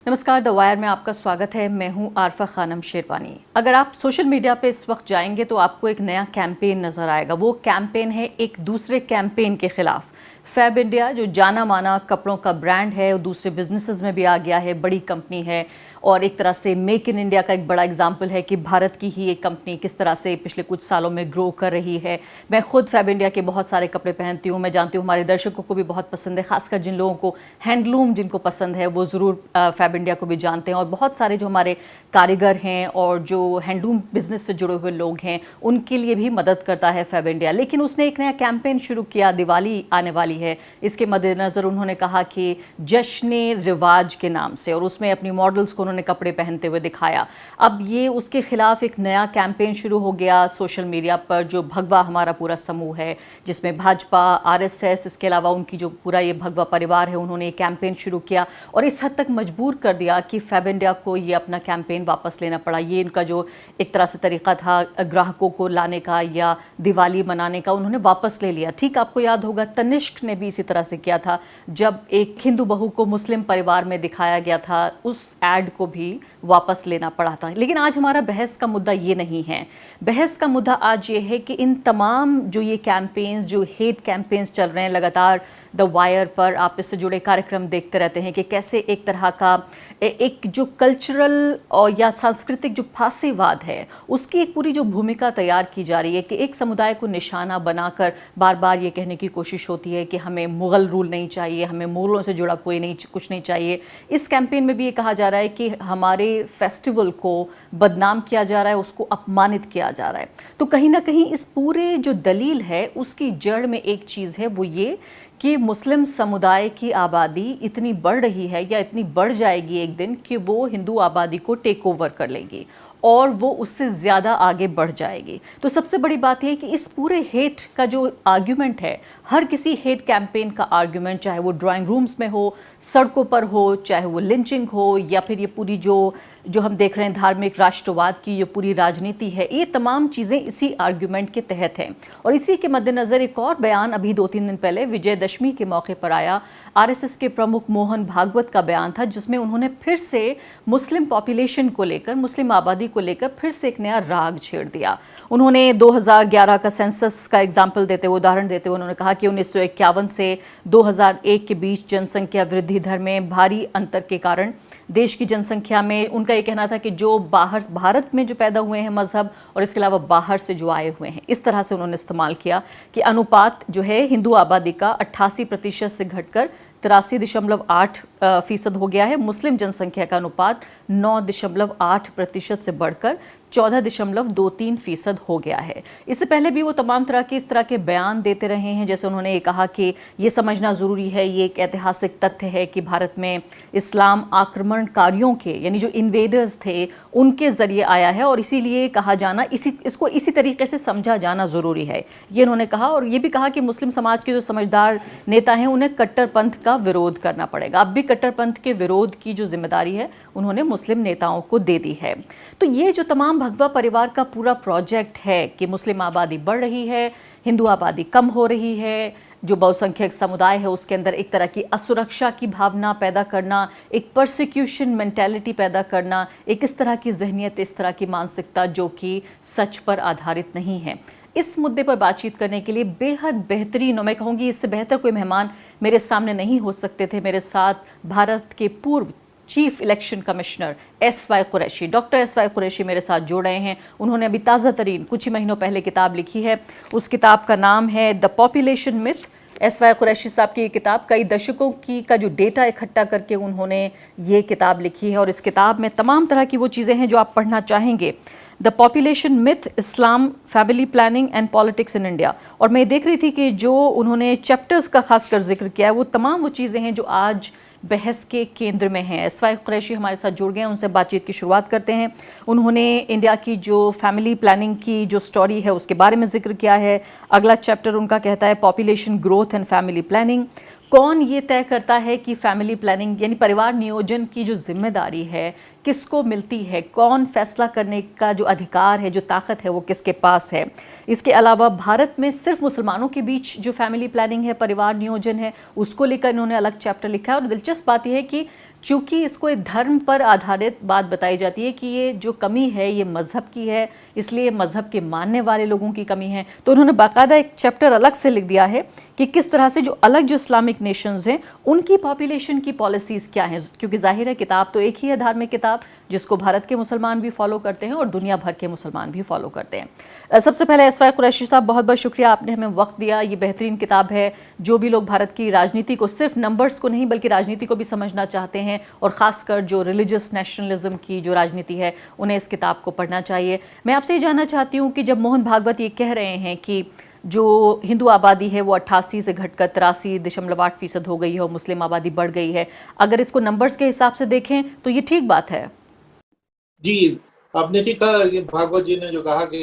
नमस्कार, the wire में आपका स्वागत है। मैं हूं आरफा खानम शेरवानी। अगर आप सोशल मीडिया पे इस वक्त जाएंगे तो आपको एक नया कैंपेन नज़र आएगा। वो कैंपेन है एक दूसरे कैंपेन के खिलाफ। फैब इंडिया जो जाना माना कपड़ों का ब्रांड है, वो दूसरे बिजनेसेस में भी आ गया है, बड़ी कंपनी है और एक तरह से मेक इन इंडिया का एक बड़ा एग्जाम्पल है कि भारत की ही एक कंपनी किस तरह से पिछले कुछ सालों में ग्रो कर रही है। मैं खुद फैब इंडिया के बहुत सारे कपड़े पहनती हूँ। मैं जानती हूँ हमारे दर्शकों को भी बहुत पसंद है, खासकर जिन लोगों को हैंडलूम जिनको पसंद है वो ज़रूर फैब इंडिया को भी जानते हैं। और बहुत सारे जो हमारे कारीगर हैं और जो हैंडलूम बिजनेस से जुड़े हुए लोग हैं उनके लिए भी मदद करता है फैब इंडिया। लेकिन उसने एक नया कैंपेन शुरू किया, दिवाली आने वाली है, इसके मद्देनज़र उन्होंने कहा कि जश्न रिवाज के नाम से, और उसमें अपनी मॉडल्स को उन्होंने कपड़े पहनते हुए दिखाया। अब ये उसके खिलाफ एक नया कैंपेन शुरू हो गया सोशल मीडिया पर, जो भगवा हमारा पूरा समूह है जिसमें भाजपा, आरएसएस, इसके अलावा उनकी जो पूरा ये भगवा परिवार है, उन्होंने एक कैंपेन शुरू किया और इस हद तक मजबूर कर दिया कि फैब इंडिया को ये अपना कैंपेन वापस लेना पड़ा। ये इनका जो एक तरह से तरीका था ग्राहकों को लाने का या दिवाली मनाने का, उन्होंने वापस ले लिया। ठीक आपको याद होगा तनिष्क ने भी इसी तरह से किया था, जब एक हिंदू बहू को मुस्लिम परिवार में दिखाया गया था, उस एड को भी वापस लेना पड़ा था। लेकिन आज हमारा बहस का मुद्दा ये नहीं है। बहस का मुद्दा आज ये है कि इन तमाम जो ये कैंपेन्स, जो हेट कैंपेन्स चल रहे हैं लगातार, द वायर पर आप इससे जुड़े कार्यक्रम देखते रहते हैं कि कैसे एक तरह का एक जो कल्चरल और या सांस्कृतिक जो फासीवाद है उसकी एक पूरी जो भूमिका तैयार की जा रही है कि एक समुदाय को निशाना बनाकर बार बार ये कहने की कोशिश होती है कि हमें मुग़ल रूल नहीं चाहिए, हमें मुग़लों से जुड़ा कोई नहीं, कुछ नहीं चाहिए। इस कैंपेन में भी ये कहा जा रहा है कि हमारे फेस्टिवल को बदनाम किया जा रहा है, उसको अपमानित किया जा रहा है। तो कहीं ना कहीं इस पूरे जो दलील है उसकी जड़ में एक चीज़ है, वो ये कि मुस्लिम समुदाय की आबादी इतनी बढ़ रही है या इतनी बढ़ जाएगी एक दिन कि वो हिंदू आबादी को टेक ओवर कर लेगी और वो उससे ज़्यादा आगे बढ़ जाएगी। तो सबसे बड़ी बात यह है कि इस पूरे हेट का जो आर्ग्यूमेंट है, हर किसी हेट कैंपेन का आर्ग्यूमेंट, चाहे वो ड्राइंग रूम्स में हो, सड़कों पर हो, चाहे वो लिंचिंग हो, या फिर ये पूरी जो हम देख रहे हैं धार्मिक राष्ट्रवाद की जो पूरी राजनीति है, ये तमाम चीज़ें इसी आर्ग्यूमेंट के तहत हैं। और इसी के मद्देनज़र एक और बयान अभी 2-3 दिन पहले विजयदशमी के मौके पर आया। आरएसएस के प्रमुख मोहन भागवत का बयान था, जिसमें उन्होंने फिर से मुस्लिम पॉपुलेशन को लेकर, मुस्लिम आबादी को लेकर फिर से एक नया राग छेड़ दिया। उन्होंने 2011 का सेंसस का एग्जाम्पल देते हुए, उदाहरण देते हुए उन्होंने कहा कि 1951 से 2001 के बीच जनसंख्या वृद्धि दर में भारी अंतर के कारण देश की जनसंख्या में, उनका ये कहना था कि जो बाहर भारत में जो पैदा हुए हैं मजहब और इसके अलावा बाहर से जो आए हुए हैं, इस तरह से उन्होंने इस्तेमाल किया कि अनुपात जो है हिंदू आबादी का 88% से घटकर 83.8% हो गया है। मुस्लिम जनसंख्या का अनुपात 9.8% से बढ़कर 14.23% हो गया है। इससे पहले भी वो तमाम तरह के इस तरह के बयान देते रहे हैं। जैसे उन्होंने ये कहा कि ये समझना ज़रूरी है, ये एक ऐतिहासिक तथ्य है कि भारत में इस्लाम आक्रमणकारियों के, यानी जो इन्वेडर्स थे, उनके ज़रिए आया है और इसीलिए कहा जाना, इसको इसी तरीके से समझा जाना ज़रूरी है, ये उन्होंने कहा। और ये भी कहा कि मुस्लिम समाज के जो समझदार नेता हैं उन्हें कट्टरपंथ का विरोध करना पड़ेगा। अब भी कट्टरपंथ के विरोध की जो जिम्मेदारी है उन्होंने मुस्लिम नेताओं को दे दी है। तो ये जो तमाम भगवा परिवार का पूरा प्रोजेक्ट है कि मुस्लिम आबादी बढ़ रही है, हिंदू आबादी कम हो रही है, जो बहुसंख्यक समुदाय है उसके अंदर एक तरह की असुरक्षा की भावना पैदा करना, एक परसिक्यूशन मेंटालिटी पैदा करना, एक इस तरह की जहनियत, इस तरह की मानसिकता जो कि सच पर आधारित नहीं है। इस मुद्दे पर बातचीत करने के लिए बेहद बेहतरीन, और मैं कहूँगी इससे बेहतर कोई मेहमान मेरे सामने नहीं हो सकते थे। मेरे साथ भारत के पूर्व chief election commissioner SY Qureshi, doctor SY Qureshi मेरे साथ जुड़ रहे हैं। उन्होंने अभी ताज़ा तरीन कुछ ही महीनों पहले किताब लिखी है। उस किताब का नाम है the population myth. SY Qureshi साहब की ये किताब कई दशकों का जो डेटा इकट्ठा करके उन्होंने ये किताब लिखी है और इस किताब में तमाम तरह की वो चीज़ें हैं जो आप पढ़ना चाहेंगे। The population myth, Islam, family planning and politics in India. और मैं देख रही थी कि जो उन्होंने चैप्टर्स का खासकर जिक्र किया है वो तमाम वो चीज़ें हैं जो आज बहस के केंद्र में हैं। एसवाई कुरैशी हमारे साथ जुड़ गए हैं, उनसे बातचीत की शुरुआत करते हैं। उन्होंने इंडिया की जो फैमिली प्लानिंग की जो स्टोरी है उसके बारे में जिक्र किया है। अगला चैप्टर उनका कहता है population growth and family planning. कौन ये तय करता है कि फैमिली प्लानिंग यानी परिवार नियोजन की जो जिम्मेदारी है किसको मिलती है, कौन फैसला करने का जो अधिकार है, जो ताकत है वो किसके पास है। इसके अलावा भारत में सिर्फ मुसलमानों के बीच जो फैमिली प्लानिंग है, परिवार नियोजन है, उसको लेकर इन्होंने अलग चैप्टर लिखा है। और दिलचस्प बात यह है कि चूंकि इसको एक धर्म पर आधारित बात बताई जाती है कि ये जो कमी है ये मजहब की है, इसलिए मजहब के मानने वाले लोगों की कमी है। तो उन्होंने बाकायदा एक चैप्टर अलग से लिख दिया है कि किस तरह से जो अलग जो इस्लामिक नेशंस हैं उनकी पॉपुलेशन की पॉलिसीज़ क्या हैं, क्योंकि जाहिर है किताब तो एक ही है, धार्मिक किताब, जिसको भारत के मुसलमान भी फॉलो करते हैं और दुनिया भर के मुसलमान भी फॉलो करते हैं। सबसे पहले एसवाई कुरैशी साहब, बहुत बहुत शुक्रिया, आपने हमें वक्त दिया। ये बेहतरीन किताब है। जो भी लोग भारत की राजनीति को, सिर्फ नंबर्स को नहीं बल्कि राजनीति को भी समझना चाहते हैं, और ख़ासकर जो रिलीजियस नेशनलिज्म की जो राजनीति है, उन्हें इस किताब को पढ़ना चाहिए। मैं आपसे ये जानना चाहती हूँ कि जब मोहन भागवत ये कह रहे हैं कि जो हिंदू आबादी है वो 88 से घटकर 83.8% हो गई है और मुस्लिम आबादी बढ़ गई है, अगर इसको नंबर्स के हिसाब से देखें तो ये ठीक बात है? जी, आपने ठीक कहा। भागवत जी ने जो कहा कि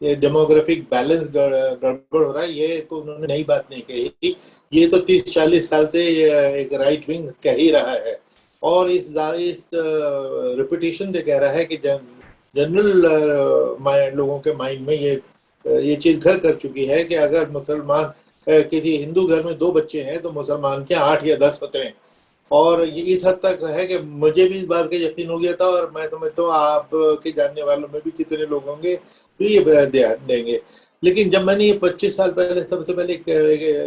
ये डेमोग्राफिक बैलेंस गड़बड़ हो रहा है, ये तो उन्होंने नई बात नहीं कही। ये तो 30-40 साल से एक राइट विंग कह ही रहा है, और इस रिपीटेशन से कह रहा है कि जनरल लोगों के माइंड में ये चीज घर कर चुकी है कि अगर मुसलमान किसी हिंदू घर में 2 बच्चे हैं तो मुसलमान के 8 या 10 होते हैं। और ये इस हद तक है कि मुझे भी इस बात का यकीन हो गया था, और मैं समझता हूँ आप के जानने वालों में भी कितने लोग होंगे तो ये ध्यान देंगे। लेकिन जब मैंने ये 25 साल पहले सबसे पहले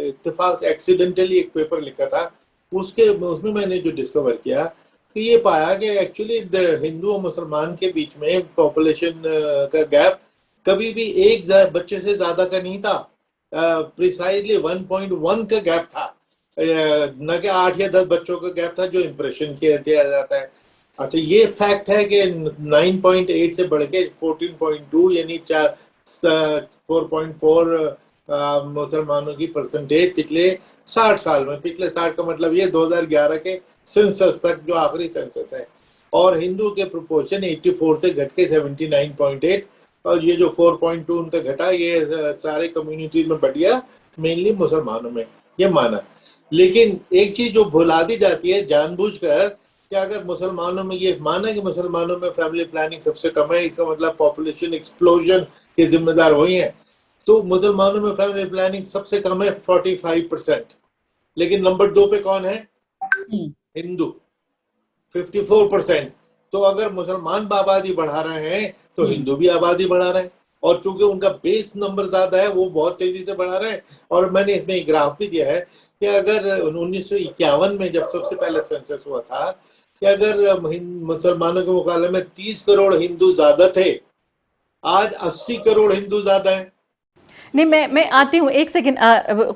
इत्तेफाक एक्सीडेंटली एक पेपर लिखा था, उसमें मैंने जो डिस्कवर किया कि ये पाया कि एक्चुअली हिंदू और मुसलमान के बीच में पॉपुलेशन का गैप कभी भी एक बच्चे से ज्यादा का नहीं था। प्रिसाइजली 1.1 का गैप था, न कि 8 या 10 बच्चों का गैप था जो इंप्रेशन दिया जाता है। अच्छा, ये फैक्ट है कि 9.8 से बढ़ के 14.2 यानी 4.4 मुसलमानों की परसेंटेज पिछले 60 साल में, पिछले 60 का मतलब ये 2011 के सेंसस तक जो आखिरी सेंसस है, और हिंदू के प्रोपोर्शन 84 से घट के 79.8, और ये जो 4.2 उनका घटा ये सारे कम्युनिटीज में बढ़ गया, मेनली मुसलमानों में, ये माना। लेकिन एक चीज जो भुला दी जाती है जानबूझकर कि अगर मुसलमानों में ये माना कि मुसलमानों में फैमिली प्लानिंग सबसे कम है, इसका मतलब पॉपुलेशन एक्सप्लोजन के जिम्मेदार वही हैं, तो मुसलमानों में फैमिली प्लानिंग सबसे कम है 45%। लेकिन नंबर 2 पे कौन है? हिंदू, 54%। तो अगर मुसलमान आबादी बढ़ा रहे हैं तो हिंदू भी आबादी बढ़ा रहे हैं, और चूंकि उनका बेस नंबर ज्यादा है वो बहुत तेजी से बढ़ा रहे हैं। और मैंने इसमें एक ग्राफ भी दिया है कि अगर 1951 में जब सबसे पहले सेंसस हुआ था कि अगर मुसलमानों के मुकाबले में 30 करोड़ हिंदू ज्यादा थे, आज 80 करोड़ हिंदू ज्यादा है। नहीं, मैं आती हूँ, एक सेकंड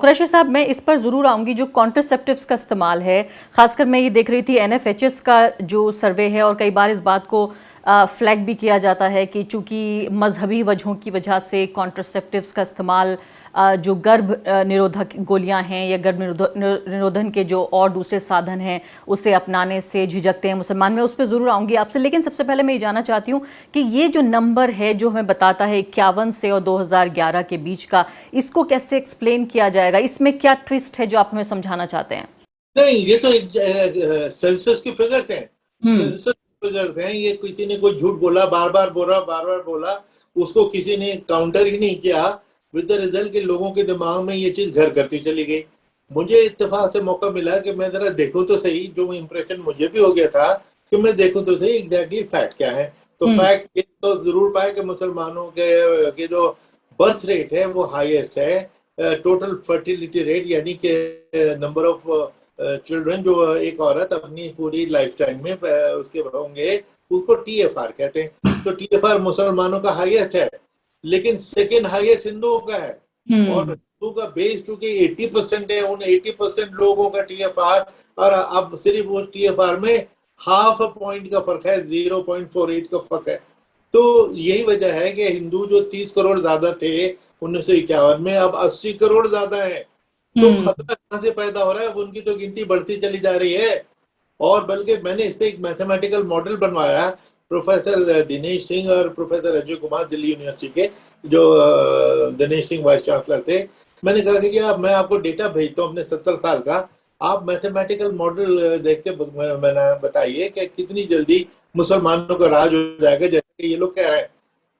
कुरैशी साहब, मैं इस पर ज़रूर आऊँगी। जो कॉन्ट्रासेप्टिव्स का इस्तेमाल है, ख़ासकर मैं ये देख रही थी NFHS का जो सर्वे है, और कई बार इस बात को फ्लैग भी किया जाता है कि चूँकि मजहबी वजहों की वजह से कॉन्ट्रासेप्टिव्स का इस्तेमाल, जो गर्भ निरोधक गोलियां हैं या गर्भ निरोधन के जो और दूसरे साधन हैं, उसे अपनाने से झिझकते हैं मुसलमान। मैं उस पर ज़रूर आऊँगी आपसे, लेकिन सबसे पहले मैं ये जानना चाहती हूँ कि ये जो नंबर है जो हमें बताता है 51 से और 2011 के बीच का, इसको कैसे एक्सप्लेन किया जाएगा? इसमें क्या ट्विस्ट है जो आप हमें समझाना चाहते हैं? नहीं, ये तो एक सेंसस की फिगर्स हैं, सेंसस फिगर्स हैं। ये किसी ने कोई झूठ बोला, बार बार बोला, उसको किसी ने काउंटर ही नहीं किया, विद द रिजल्ट के लोगों के दिमाग में ये चीज घर करती चली गई। मुझे इत्तेफाक से मौका मिला कि मैं जरा देखूं तो सही, जो इंप्रेशन मुझे भी हो गया था कि मैं देखूं तो सही एग्जैक्टली फैक्ट क्या है। तो फैक्ट ये तो जरूर पाया कि मुसलमानों के जो बर्थ रेट है वो हाईएस्ट है, टोटल फर्टिलिटी रेट यानी कि नंबर ऑफ चिल्ड्रन जो एक औरत अपनी पूरी लाइफ टाइम में उसके होंगे, उसको TFR कहते हैं। तो TFR मुसलमानों का हाईएस्ट है, लेकिन सेकेंड हाईएस्ट हिंदुओं का है। और हिंदू का बेस चूंकि 80% है, उन 80% लोगों का TFR, और अब सिर्फ वो TFR में हाफ अ पॉइंट का फर्क है, 0.48 का फर्क है। तो यही वजह है कि हिंदू जो 30 करोड़ ज्यादा थे 1951 में, अब 80 करोड़ ज्यादा है। तो खतरा कहां से पैदा हो रहा है? उनकी तो गिनती बढ़ती चली जा रही है। और बल्कि मैंने इस पे एक मैथमेटिकल मॉडल बनवाया, प्रोफेसर दिनेश सिंह और प्रोफेसर अजय कुमार दिल्ली यूनिवर्सिटी के, जो दिनेश सिंह वाइस चांसलर थे। मैंने कहा कि अब मैं आपको डेटा भेजता हूँ अपने 70 साल का, आप मैथमेटिकल मॉडल देख के बताइए कि कितनी जल्दी मुसलमानों का राज हो जाएगा जैसे ये लोग कह रहे हैं।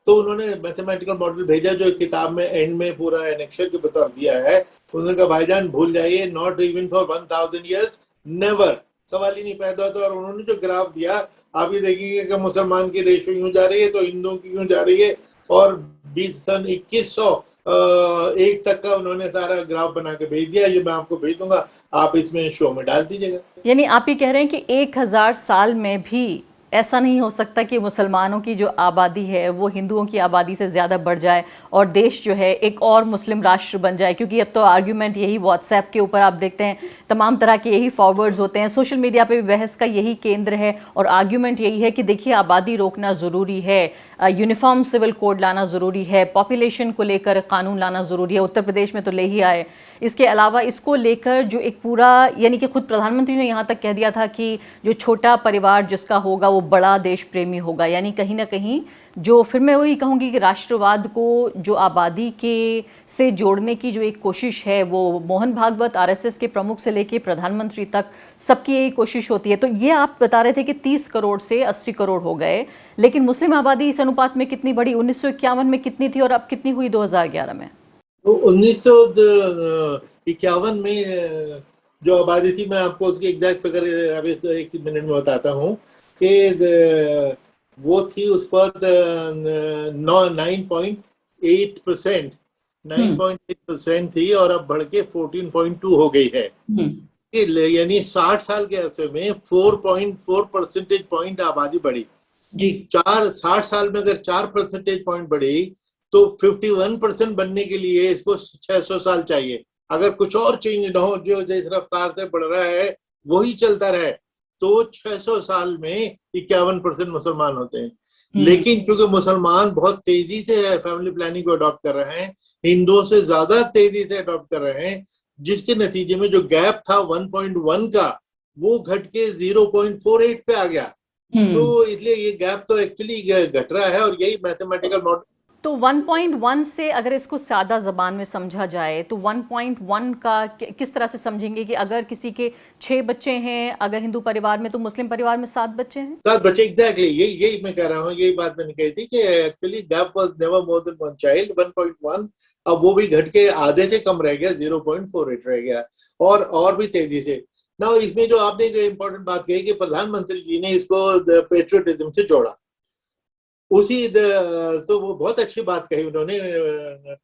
तो उन्होंने मैथमेटिकल मॉडल भेजा जो किताब में एंड में पूरा एनेक्सर के बतौर दिया है। उन्होंने कहा भाईजान भूल जाइए, not even for 1000 years, never, सवाल ही नहीं पैदा होता। और उन्होंने जो ग्राफ दिया, आप ये देखेंगे कि मुसलमान की रेशो यूं जा रही है तो हिंदुओं की यूं जा रही है, और 2101 तक का उन्होंने सारा ग्राफ बना के भेज दिया। ये मैं आपको भेज दूंगा, आप इसमें शो में डाल दीजिएगा। यानी आप ये कह रहे हैं कि 1000 साल में भी ऐसा नहीं हो सकता कि मुसलमानों की जो आबादी है वो हिंदुओं की आबादी से ज़्यादा बढ़ जाए और देश जो है एक और मुस्लिम राष्ट्र बन जाए, क्योंकि अब तो आर्ग्यूमेंट यही व्हाट्सएप के ऊपर आप देखते हैं तमाम तरह के यही फॉरवर्ड्स होते हैं, सोशल मीडिया पे भी बहस का यही केंद्र है और आर्ग्यूमेंट यही है कि देखिए आबादी रोकना ज़रूरी है, यूनिफॉर्म सिविल कोड लाना ज़रूरी है, पॉपुलेशन को लेकर कानून लाना ज़रूरी है। उत्तर प्रदेश में तो ले ही आए। इसके अलावा इसको लेकर जो एक पूरा, यानी कि खुद प्रधानमंत्री ने यहाँ तक कह दिया था कि जो छोटा परिवार जिसका होगा वो बड़ा देश प्रेमी होगा, यानी कहीं ना कहीं जो, फिर मैं वही कहूँगी कि राष्ट्रवाद को जो आबादी के से जोड़ने की जो एक कोशिश है वो मोहन भागवत आरएसएस के प्रमुख से लेके प्रधानमंत्री तक सबकी यही कोशिश होती है। तो ये आप बता रहे थे कि 30 करोड़ से 80 करोड़ हो गए, लेकिन मुस्लिम आबादी इस अनुपात में कितनी बढ़ी? 1951 में कितनी थी और अब कितनी हुई 2011 में? तो 1951 में जो आबादी थी, मैं आपको उसकी एग्जैक्ट फिगर अभी तो एक मिनट में बताता हूँ कि वो थी उस पर 9.8%, 9.8% थी और अब बढ़ के 14.2 हो गई है। यानी 60 साल के अरसे में 4.4 परसेंटेज पॉइंट आबादी बढ़ी जी। 60 साल में अगर 4 परसेंटेज पॉइंट बढ़ी तो 51% बनने के लिए इसको 600 साल चाहिए। अगर कुछ और चेंज ना हो, जो जिस रफ्तार से बढ़ रहा है वही चलता रहे, तो 600 साल में 51% मुसलमान होते हैं। लेकिन चूंकि मुसलमान बहुत तेजी से फैमिली प्लानिंग को अडॉप्ट कर रहे हैं, हिंदुओं से ज्यादा तेजी से अडॉप्ट कर रहे हैं, जिसके नतीजे में जो गैप था 1.1 का वो घट के 0.48 पे आ गया। तो इसलिए ये गैप तो एक्चुअली घट रहा है, और यही मैथमेटिकल मॉडल। तो 1.1 से अगर इसको सादा जबान में समझा जाए तो 1.1 का किस तरह से समझेंगे कि अगर किसी के 6 बच्चे हैं अगर हिंदू परिवार में, तो मुस्लिम परिवार में 7 बच्चे हैं? 7 बच्चे, एग्जैक्टली यही मैं कह रहा हूँ, यही बात मैंने कही थी कि actually gap was never more than 1 child, 1.1। अब वो भी घट के आधे से कम रह गया, 0.48 रह गया, और भी तेजी से ना। इसमें जो आपने एक इम्पोर्टेंट बात कही कि प्रधानमंत्री जी ने इसको पेट्रियटिज्म से जोड़ा, तो वो बहुत अच्छी बात कही उन्होंने,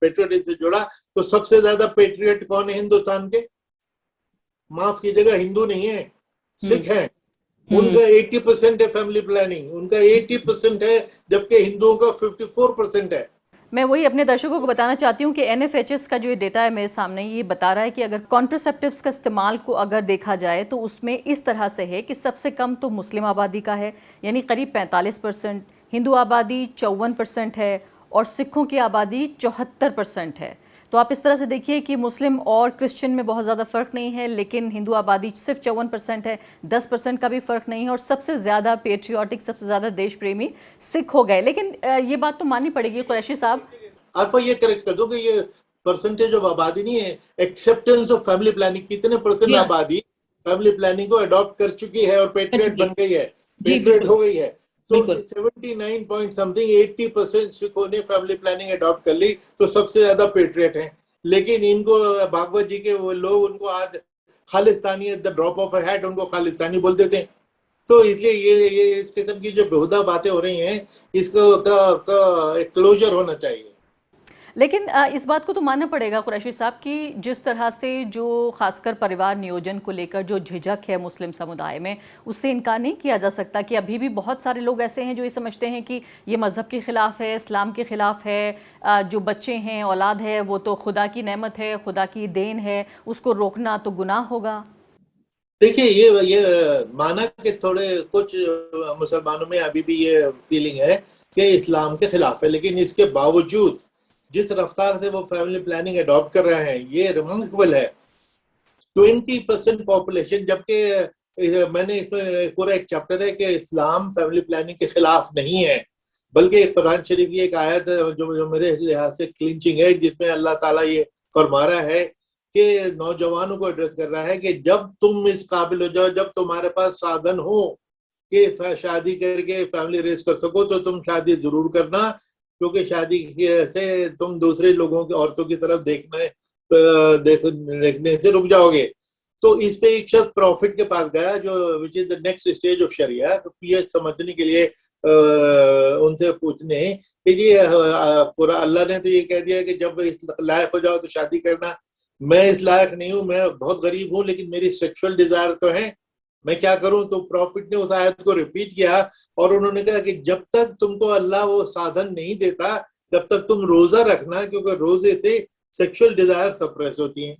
पेट्रियटिज्म से जोड़ा। तो सबसे ज्यादा पेट्रियट कौन है हिंदुस्तान के? माफ कीजिएगा, हिंदू नहीं है, सिख हैं। उनका 80% है फैमिली प्लानिंग, उनका 80% है, जबकि हिंदुओं का 54% है। मैं वही अपने दर्शकों को बताना चाहती हूँ कि एनएफएचएस का जो ये डेटा है मेरे सामने, ये बता रहा है कि अगर कॉन्ट्रासेप्टिव्स का इस्तेमाल को अगर देखा जाए तो उसमें इस तरह से है कि सबसे कम तो मुस्लिम आबादी का है, यानी करीब 45%, हिंदू आबादी 54% है और सिखों की आबादी 74% है। तो आप इस तरह से देखिए कि मुस्लिम और क्रिश्चियन में बहुत ज़्यादा फ़र्क नहीं है, लेकिन हिंदू आबादी सिर्फ 54% है, 10% का भी फ़र्क नहीं है, और सबसे ज़्यादा पेट्रियाटिक, सबसे ज़्यादा देश प्रेमी सिख हो गए। लेकिन ये बात तो माननी पड़ेगी कुरैशी साहब, आप ये करेक्ट कर दो कि ये परसेंटेज ऑफ आबादी नहीं है, एक्सेप्टेंस ऑफ फैमिली प्लानिंग। कितने परसेंट आबादी फैमिली प्लानिंग को अडॉप्ट कर चुकी है और पेट्रियट बन गई है, पेट्रियट हो गई है। तो 79 पॉइंट समथिंग 80% सिखों ने फैमिली प्लानिंग अडॉप्ट कर ली, तो सबसे ज्यादा पेट्रियट हैं। लेकिन इनको भागवत जी के वो लोग उनको आज Khalistani, the drop of a hat, उनको खालिस्तानी बोल देते हैं। तो इसलिए ये इस किस्म की जो बेहुदा बातें हो रही हैं, इसको का एक क्लोजर होना चाहिए। लेकिन इस बात को तो मानना पड़ेगा कुरैशी साहब कि जिस तरह से जो खासकर परिवार नियोजन को लेकर जो झिझक है मुस्लिम समुदाय में, उससे इनकार नहीं किया जा सकता कि अभी भी बहुत सारे लोग ऐसे हैं जो ये समझते हैं कि ये मज़हब के ख़िलाफ़ है, इस्लाम के ख़िलाफ़ है, जो बच्चे हैं, औलाद है, वो तो खुदा की नेमत है, खुदा की देन है, उसको रोकना तो गुनाह होगा। देखिए, ये माना कि थोड़े कुछ मुसलमानों में अभी भी ये फीलिंग है कि इस्लाम के खिलाफ है, लेकिन इसके बावजूद जिस रफ्तार से वो फैमिली प्लानिंग अडॉप्ट कर रहे हैं, ये रिमार्केबल है। 20% पॉपुलेशन, जबकि मैंने इसमें पूरा एक चैप्टर है कि इस्लाम फैमिली प्लानिंग के खिलाफ नहीं है, बल्कि कुरान शरीफ की एक आयत जो मेरे लिहाज से क्लिंचिंग है, जिसमें अल्लाह ताला ये फरमा रहा है कि नौजवानों को एड्रेस कर रहा है कि जब तुम इस काबिल हो जाओ, जब तुम्हारे पास साधन हो कि शादी करके फैमिली रेस कर सको, तो तुम शादी जरूर करना, क्योंकि शादी से तुम दूसरे लोगों के, औरतों की तरफ देखने से रुक जाओगे। तो इस पे एक शख्स प्रॉफिट के पास गया, जो which is the next stage of शरिया, तो ये समझने के लिए उनसे पूछने कि ये पूरा अल्लाह ने तो ये कह दिया कि जब इस लायक हो जाओ तो शादी करना, मैं इस लायक नहीं हूँ, मैं बहुत गरीब हूँ, लेकिन मेरी सेक्सुअल डिजायर तो है, मैं क्या करूं? तो प्रॉफिट ने उस आयत को रिपीट किया और उन्होंने कहा कि जब तक तुमको अल्लाह वो साधन नहीं देता तब तक तुम रोजा रखना, क्योंकि रोजे से सेक्सुअल डिजायर सप्रेस होती हैं।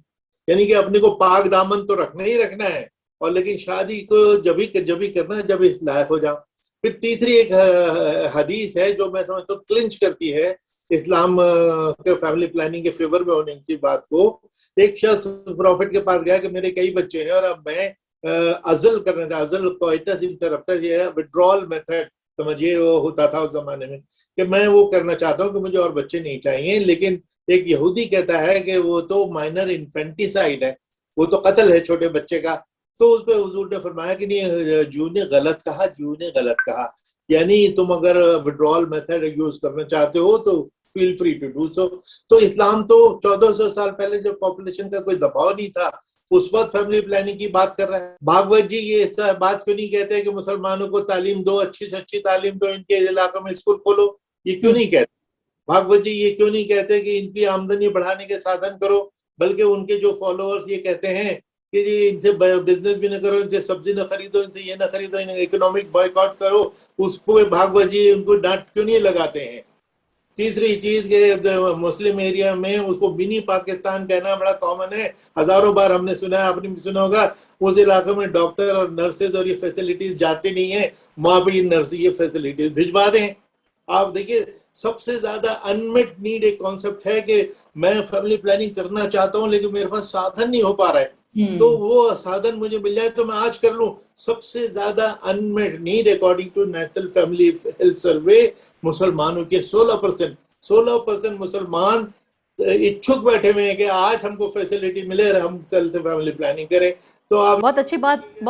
यानी कि अपने को पाक दामन तो रखना ही रखना है, और लेकिन शादी को जब ही करना है जब इस लायक हो जाओ। फिर तीसरी एक हदीस है जो मैं समझता हूँ क्लिंच करती है इस्लाम के फैमिली प्लानिंग के फेवर में होने की बात को। एक शख्स प्रॉफिट के पास गया कि मेरे कई बच्चे हैं और अब मैं अजल करना चाहता, अजल कोइटस इंटरप्टस, ये है विड्रॉल मेथड, समझिए वो होता था उस जमाने में, कि मैं वो करना चाहता हूँ कि मुझे और बच्चे नहीं चाहिए। लेकिन एक यहूदी कहता है कि वो तो माइनर इन्फेंटिसाइड है, वो तो कत्ल है छोटे बच्चे का। तो उस पर हुजूर ने फरमाया कि नहीं, जू ने गलत कहा, जू ने गलत कहा, यानी तुम अगर विड्रॉल मेथड यूज करना चाहते हो तो feel free to do so. तो इस्लाम तो 1400 साल पहले जब पॉपुलेशन का कोई दबाव नहीं था उस वक्त फैमिली प्लानिंग की बात कर रहा है। भागवत जी ये बात क्यों नहीं कहते कि मुसलमानों को तालीम दो, अच्छी से अच्छी तालीम दो, इनके इलाकों में स्कूल खोलो? ये क्यों नहीं कहते भागवत जी? ये क्यों नहीं कहते कि इनकी आमदनी बढ़ाने के साधन करो? बल्कि उनके जो फॉलोअर्स ये कहते हैं कि जी इनसे बिजनेस भी ना करो, इनसे सब्जी ना खरीदो, इनसे ये ना खरीदो, इन्हें इकोनॉमिक बॉयकॉट करो, उसको भागवत जी उनको डांट क्यों नहीं लगाते हैं? तीसरी चीज के मुस्लिम एरिया में उसको मिनी पाकिस्तान कहना बड़ा कॉमन है, हजारों बार हमने सुना है, आपने भी सुना होगा। उस इलाके में डॉक्टर और नर्सेज और ये फैसिलिटीज जाती नहीं है, वहां भी नर्स ये फैसिलिटीज भिजवा दें। आप देखिए सबसे ज्यादा अनमेट नीड एक कॉन्सेप्ट है कि मैं फैमिली प्लानिंग करना चाहता हूँ लेकिन मेरे पास साधन नहीं हो पा रहा है, तो वो साधन मुझे मिल जाए तो मैं आज कर लूं। सबसे ज्यादा unmet need according to national family health survey मुसलमानों के 16% मुसलमान इच्छुक बैठे हुए हैं कि आज हमको फैसिलिटी मिले और हम कल से फैमिली प्लानिंग करें। तो आप बहुत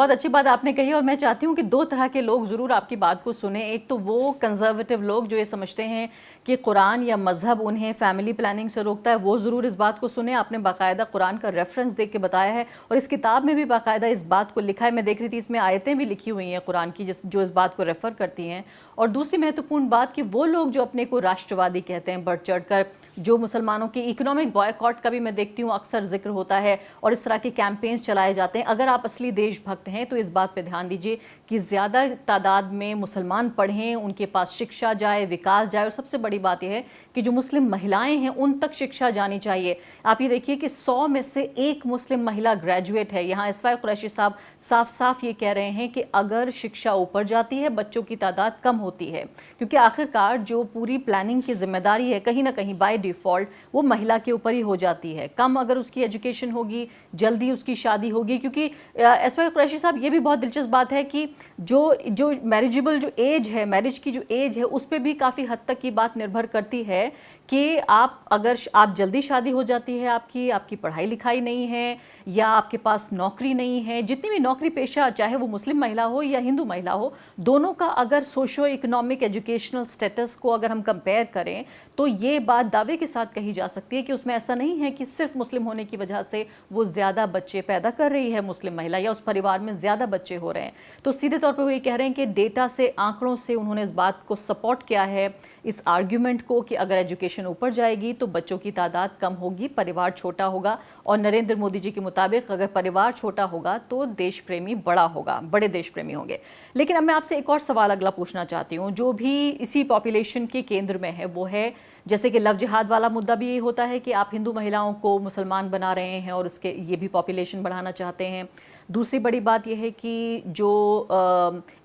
अच्छी बात आपने कही, और मैं चाहती हूँ कि दो तरह के लोग ज़रूर आपकी बात को सुने। एक तो वो कंजर्वेटिव लोग जो ये समझते हैं कि कुरान या मजहब उन्हें फैमिली प्लानिंग से रोकता है, वो ज़रूर इस बात को सुने। आपने बाकायदा कुरान का रेफरेंस देख के बताया है और इस किताब में भी बाकायदा इस बात को लिखा है। मैं देख रही थी इसमें आयतें भी लिखी हुई हैं कुरान की जो इस बात को रेफ़र करती हैं। और दूसरी महत्वपूर्ण बात कि वो लोग जो अपने को राष्ट्रवादी कहते हैं बढ़ चढ़ कर, जो मुसलमानों की इकोनॉमिक बॉयकॉट का भी मैं देखती हूँ अक्सर जिक्र होता है और इस तरह के कैंपेन्स चलाए जाते हैं। अगर आप असली देशभक्त हैं तो इस बात पे ध्यान दीजिए कि ज़्यादा तादाद में मुसलमान पढ़ें, उनके पास शिक्षा जाए, विकास जाए, और सबसे बड़ी बात यह है कि जो मुस्लिम महिलाएं हैं उन तक शिक्षा जानी चाहिए। आप ये देखिए कि 100 में से एक मुस्लिम महिला ग्रेजुएट है। यहाँ इसफाक कुरैशी साहब साफ साफ ये कह रहे हैं कि अगर शिक्षा ऊपर जाती है बच्चों की तादाद कम होती है, क्योंकि आखिरकार जो पूरी प्लानिंग की जिम्मेदारी है कहीं ना कहीं बाय डिफ़ॉल्ट वो महिला के ऊपर ही हो जाती है। कम अगर उसकी एजुकेशन होगी, जल्दी उसकी शादी होगी, क्योंकि इसफाक कुरैशी साहब ये भी बहुत दिलचस्प बात है कि जो मैरिजेबल जो एज है, मैरिज की जो एज है, उस पर भी काफ़ी हद तक की बात निर्भर करती है कि अगर आप जल्दी शादी हो जाती है, आपकी पढ़ाई लिखाई नहीं है या आपके पास नौकरी नहीं है, जितनी भी नौकरी पेशा, चाहे वो मुस्लिम महिला हो या हिंदू महिला हो, दोनों का अगर सोशो इकोनॉमिक एजुकेशनल स्टेटस को अगर हम कंपेयर करें तो ये बात दावे के साथ कही जा सकती है कि उसमें ऐसा नहीं है कि सिर्फ मुस्लिम होने की वजह से वो ज़्यादा बच्चे पैदा कर रही है मुस्लिम महिला या उस परिवार में ज़्यादा बच्चे हो रहे हैं। तो सीधे तौर पर वो ये कह रहे हैं कि डेटा से, आंकड़ों से उन्होंने इस बात को सपोर्ट किया है, इस आर्ग्यूमेंट को, कि अगर एजुकेशन ऊपर जाएगी तो बच्चों की तादाद कम होगी, परिवार छोटा होगा। और नरेंद्र मोदी जी के मुताबिक अगर परिवार छोटा होगा तो देश प्रेमी बड़ा होगा, बड़े देश प्रेमी होंगे। लेकिन अब मैं आपसे एक और सवाल अगला पूछना चाहती हूँ, जो भी इसी पॉपुलेशन के केंद्र में है, वो है जैसे कि लव जिहाद वाला मुद्दा भी ये होता है कि आप हिंदू महिलाओं को मुसलमान बना रहे हैं और उसके ये भी पॉपुलेशन बढ़ाना चाहते हैं। दूसरी बड़ी बात यह है कि जो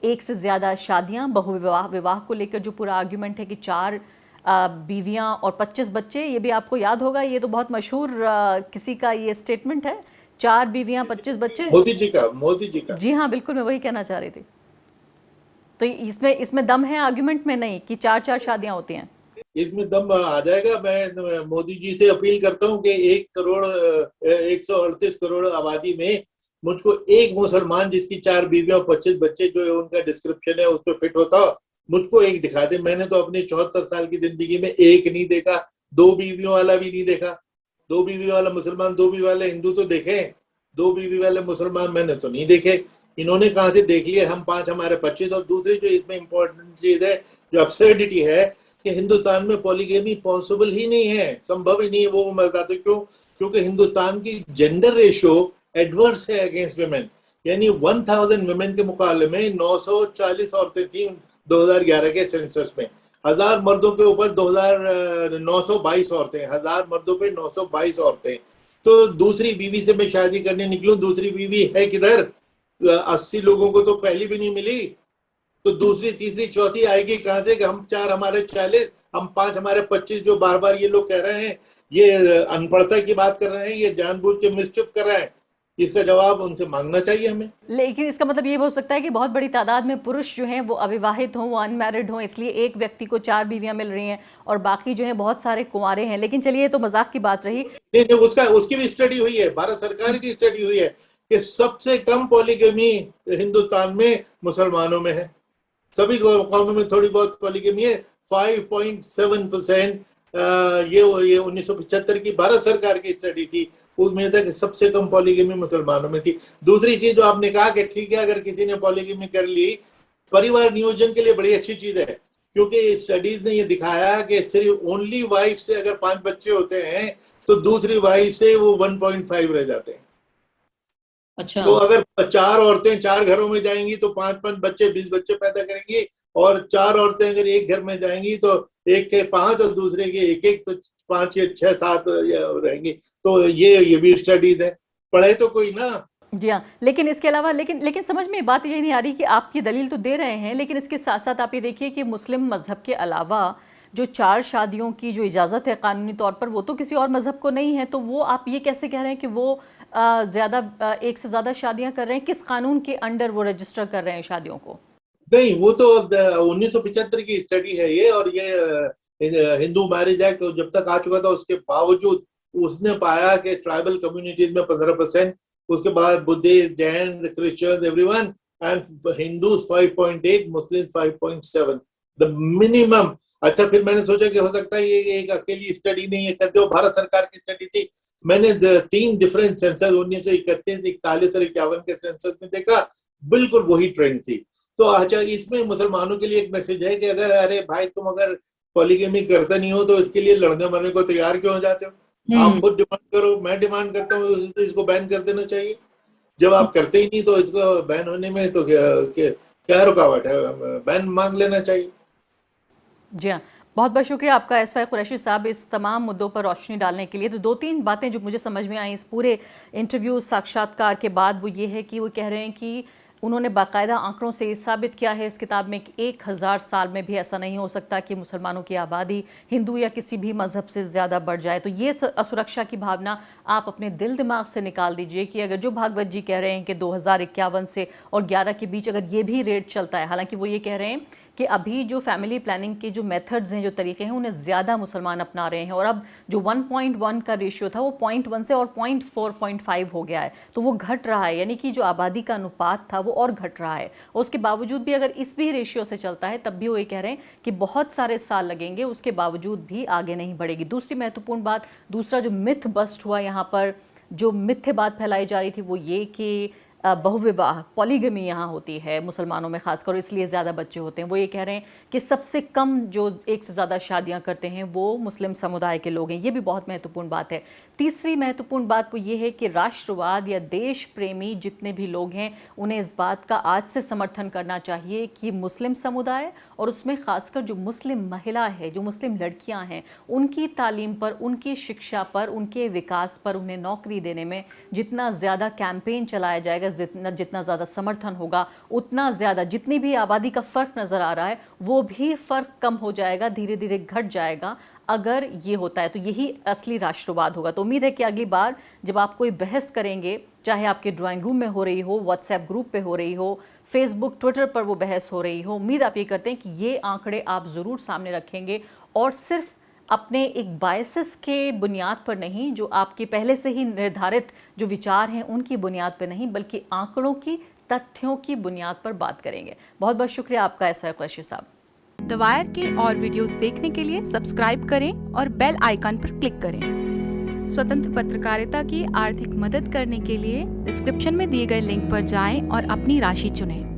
एक से ज़्यादा शादियां, विवाह को लेकर जो पूरा आर्ग्यूमेंट है कि 4 बीवियां और 25 बच्चे, ये भी आपको याद होगा, ये तो बहुत मशहूर किसी का ये स्टेटमेंट है, 4 बीवियां 25 बच्चे, मोदी जी का। जी हाँ, बिल्कुल, मैं वही कहना चाह रही थी। तो इसमें दम है आर्ग्यूमेंट में, नहीं कि 4 शादियां होती हैं? इसमें दम आ जाएगा। मैं मोदी जी से अपील करता हूँ कि 138 करोड़ आबादी में मुझको एक मुसलमान जिसकी 4 बीवियां और 25 बच्चे जो उनका डिस्क्रिप्शन है उस पर फिट होता, मुझको एक दिखा दे। मैंने तो अपनी 74 साल की जिंदगी में एक नहीं देखा, 2 बीवियों वाला भी नहीं देखा। 2 बीवी वाला मुसलमान, 2 बीवी वाला हिंदू तो देखे, 2 बीवी वाले मुसलमान मैंने तो नहीं देखे। इन्होंने कहाँ से देख लिए? हम 5 हमारे 25। और दूसरी जो इसमें इंपॉर्टेंट चीज है, जो अब्सर्डिटी है कि हिंदुस्तान में पॉलीगेमी पॉसिबल ही नहीं है, संभव ही नहीं है। वो मैं बताता हूँ क्यों। क्योंकि हिंदुस्तान की जेंडर रेशियो एडवर्स है अगेंस्ट वुमेन। यानी 1000 वुमेन के मुकाबले में 940 औरतें थी 2011 के सेंसस में। 1000 मर्दों के ऊपर 922 औरतें, 1000 मर्दों पे 922 औरतें। तो दूसरी बीवी से मैं शादी करने निकलूं, दूसरी बीवी है किधर? 80 लोगों को तो पहली भी नहीं मिली, तो दूसरी तीसरी चौथी आएगी कहां से? कि हम 4 हमारे 40, हम 5 हमारे 25। जो बार बार ये लोग कह रहे हैं, ये अनपढ़ता की बात कर रहे हैं, ये जानबूझ के मिसचिफ कर रहे हैं। इसका जवाब उनसे मांगना चाहिए हमें। लेकिन इसका मतलब ये हो सकता है कि बहुत बड़ी तादाद में पुरुष जो हैं वो अविवाहित हों, वो अनमैरिड हों, इसलिए एक व्यक्ति को 4 बीवियां मिल रही हैं और बाकी जो है बहुत सारे कुंवारे हैं। लेकिन चलिए, तो मजाक की बात रही। नहीं, उसकी भी स्टडी हुई है, भारत सरकार की स्टडी हुई है कि सबसे कम पॉलीगमी हिंदुस्तान में मुसलमानों में है। सभी कौमों में थोड़ी बहुत पॉलीगमी है, 5.7%। ये 1975 की भारत सरकार की स्टडी थी, उसमें था कि सबसे कम पॉलीगमी मुसलमानों में थी। दूसरी चीज जो आपने कहा कि ठीक है, अगर किसी ने पॉलीगमी कर ली, परिवार नियोजन के लिए बड़ी अच्छी चीज है, क्योंकि स्टडीज ने ये दिखाया कि सिर्फ ओनली वाइफ से अगर 5 बच्चे होते हैं तो दूसरी वाइफ से वो 1.5 रह जाते हैं। अच्छा। तो अगर 4 औरतें 4 घरों में जाएंगी तो 5-5 बच्चे, 20 बच्चे पैदा करेंगी। और 4 औरतें अगर एक घर में जाएंगी तो एक के 5 और दूसरे के 1-1, तो 5 या 6-7 रहेंगी। तो ये भी स्टडीज है, पढ़े तो कोई ना। जी हाँ, लेकिन इसके अलावा लेकिन समझ में बात ये नहीं आ रही कि आपकी दलील तो दे रहे हैं, लेकिन इसके साथ साथ आप ये देखिए कि मुस्लिम मजहब के अलावा जो 4 शादियों की जो इजाज़त है कानूनी तौर पर, वो तो किसी और मजहब को नहीं है। तो वो आप ये कैसे कह रहे हैं कि वो ज़्यादा एक से ज़्यादा शादियां कर रहे हैं? किस कानून के अंडर वो रजिस्टर कर रहे हैं शादियों को? नहीं, वो तो 1975 की स्टडी है ये। और ये हिंदू मैरिज एक्ट जब तक आ चुका था, उसके बावजूद उसने पाया कि ट्राइबल कम्युनिटीज में 15%, उसके बाद Buddhist, Jain, Christian, everyone, and Hindus 5.8, Muslim 5.7, the minimum. अच्छा, फिर मैंने सोचा कि हो सकता है ये एक अकेली स्टडी नहीं है, करते हो भारत सरकार की स्टडी थी। मैंने 3 डिफरेंट सेंसस 1931, 41 और 51 के सेंसस में देखा, बिल्कुल वही ट्रेंड थी। तो अच्छा, इसमें मुसलमानों के लिए एक मैसेज है कि अगर, अरे भाई, तुम अगर पॉलीगेमी करते नहीं हो तो इसके लिए लड़ने मरने को तैयार क्यों हो जाते हो? आप खुद डिमांड करो, मैं डिमांड करता हूँ, तो इसको बैन कर देना चाहिए। जब आप करते ही नहीं तो इसको बैन होने में तो क्या रुकावट है? बैन मांग लेना चाहिए। जी हाँ, बहुत बहुत शुक्रिया आपका एसवाई कुरैशी साहब इस तमाम मुद्दों पर रोशनी डालने के लिए। तो 2-3 बातें जो मुझे समझ में आई इस पूरे इंटरव्यू साक्षात्कार के बाद, वो ये है कि वो कह रहे हैं कि उन्होंने बाकायदा आंकड़ों से साबित किया है इस किताब में कि 1000 साल में भी ऐसा नहीं हो सकता कि मुसलमानों की आबादी हिंदू या किसी भी मजहब से ज़्यादा बढ़ जाए। तो ये असुरक्षा की भावना आप अपने दिल दिमाग से निकाल दीजिए कि अगर जो भागवत जी कह रहे हैं कि 2051 से और 11 के बीच अगर ये भी रेट चलता है, हालांकि वो ये कह रहे हैं कि अभी जो फैमिली प्लानिंग के जो मेथड्स हैं, जो तरीके हैं, उन्हें ज़्यादा मुसलमान अपना रहे हैं और अब जो 1.1 का रेशियो था वो 0.1 से और 0.4-0.5 हो गया है। तो वो घट रहा है, यानी कि जो आबादी का अनुपात था वो और घट रहा है। उसके बावजूद भी अगर इस भी रेशियो से चलता है तब भी वो ये कह रहे हैं कि बहुत सारे साल लगेंगे, उसके बावजूद भी आगे नहीं बढ़ेगी। दूसरी महत्वपूर्ण बात, दूसरा जो मिथ बस्ट हुआ यहाँ पर, जो मिथ्य बात फैलाई जा रही थी, वो ये कि बहुविवाह पॉलीगमी यहाँ होती है मुसलमानों में खासकर, इसलिए ज़्यादा बच्चे होते हैं। वो ये कह रहे हैं कि सबसे कम जो एक से ज़्यादा शादियाँ करते हैं वो मुस्लिम समुदाय के लोग हैं। ये भी बहुत महत्वपूर्ण बात है। तीसरी महत्वपूर्ण बात वो ये है कि राष्ट्रवाद या देश प्रेमी जितने भी लोग हैं उन्हें इस बात का आज से समर्थन करना चाहिए कि मुस्लिम समुदाय और उसमें खासकर जो मुस्लिम महिला है, जो मुस्लिम लड़कियां हैं, उनकी तालीम पर, उनकी शिक्षा पर, उनके विकास पर, उन्हें नौकरी देने में जितना ज़्यादा कैंपेन चलाया जाएगा, जितना ज़्यादा समर्थन होगा, उतना ज़्यादा जितनी भी आबादी का फ़र्क नज़र आ रहा है वो भी फ़र्क कम हो जाएगा, धीरे धीरे घट जाएगा। अगर ये होता है तो यही असली राष्ट्रवाद होगा। तो उम्मीद है कि अगली बार जब आप कोई बहस करेंगे, चाहे आपके ड्राइंग रूम में हो रही हो, व्हाट्सएप ग्रुप पे हो रही हो, फेसबुक ट्विटर पर वो बहस हो रही हो, उम्मीद आप ये करते हैं कि ये आंकड़े आप ज़रूर सामने रखेंगे और सिर्फ अपने एक बायसेस के बुनियाद पर नहीं, जो आपके पहले से ही निर्धारित जो विचार हैं उनकी बुनियाद पर नहीं, बल्कि आंकड़ों की, तथ्यों की बुनियाद पर बात करेंगे। बहुत बहुत शुक्रिया आपका एसवाई कुरैशी साहब। द वायर के और वीडियोस देखने के लिए सब्सक्राइब करें और बेल आइकन पर क्लिक करें। स्वतंत्र पत्रकारिता की आर्थिक मदद करने के लिए डिस्क्रिप्शन में दिए गए लिंक पर जाएं और अपनी राशि चुनें।